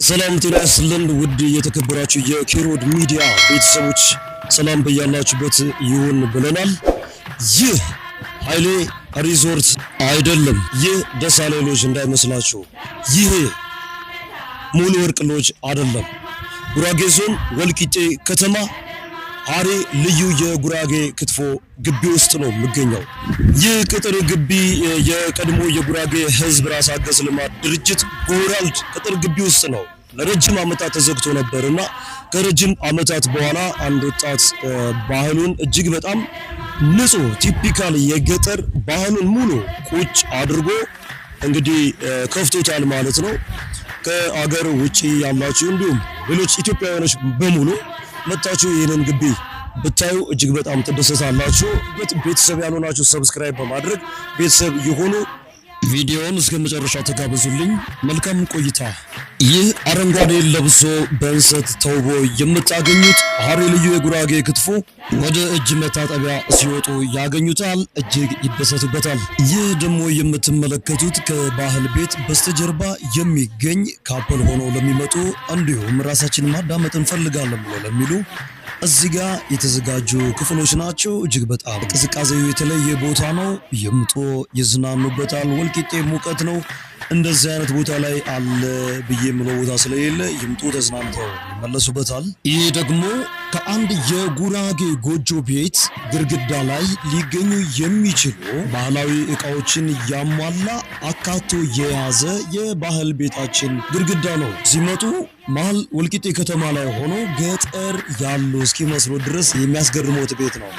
ሰላም ጤና ይስጥልን ውድ የተከበራችሁ የኬሮድ ሚዲያ ቤተሰቦች ሰላም በያላችሁበት ይሁን ብለናል። ይህ ኃይሌ ሪዞርት አይደለም። ይህ ደሳሌ ሎጅ እንዳይመስላችሁ። ይህ ሙሉ ወርቅ ሎጅ አይደለም። ጉራጌ ዞን ወልቂጤ ከተማ ሀሬ ልዩ የጉራጌ ክትፎ ግቢ ውስጥ ነው የሚገኘው። ይህ ቅጥር ግቢ የቀድሞ የጉራጌ ህዝብ ራስ አገዝ ልማት ድርጅት ጎራልድ ቅጥር ግቢ ውስጥ ነው። ለረጅም ዓመታት ተዘግቶ ነበርና ከረጅም ዓመታት በኋላ አንድ ወጣት ባህሉን እጅግ በጣም ንጹህ ቲፒካል የገጠር ባህሉን ሙሉ ቁጭ አድርጎ እንግዲህ ከፍቶታል ማለት ነው። ከአገር ውጪ ያላችሁ እንዲሁም ሌሎች ኢትዮጵያውያኖች በሙሉ መጣችሁ ይሄንን ግቢ ብታዩ እጅግ በጣም ትደሰታላችሁ። ቤተሰብ ያልሆናችሁ ሰብስክራይብ በማድረግ ቤተሰብ ይሁኑ። ቪዲዮውን እስከ መጨረሻ ተጋበዙልኝ። መልካም ቆይታ። ይህ አረንጓዴ ለብሶ በእንሰት ተውቦ የምታገኙት ሀሬ ልዩ የጉራጌ ክትፎ ወደ እጅ መታጠቢያ ሲወጡ ያገኙታል፣ እጅግ ይደሰቱበታል። ይህ ደግሞ የምትመለከቱት ከባህል ቤት በስተጀርባ የሚገኝ ካፕል ሆኖ ለሚመጡ እንዲሁም ራሳችን ማዳመጥ እንፈልጋለን ብሎ ለሚሉ እዚህ ጋር የተዘጋጁ ክፍሎች ናቸው። እጅግ በጣም ቅዝቃዜው የተለየ ቦታ ነው። ይምጡ፣ ይዝናኑበታል። ወልቂጤ ሙቀት ነው። እንደዚህ አይነት ቦታ ላይ አለ ብዬ የምለው ቦታ ስለሌለ ይምጡ፣ ተዝናንተው ይመለሱበታል። ይህ ደግሞ ከአንድ የጉራጌ ጎጆ ቤት ግድግዳ ላይ ሊገኙ የሚችሉ ባህላዊ ዕቃዎችን ያሟላ አካቶ የያዘ የባህል ቤታችን ግድግዳ ነው። ሲመጡ መሀል ወልቂጤ ከተማ ላይ ሆኖ ገጠር ያሉ እስኪመስሉ ድረስ የሚያስገርመው ቤት ነው።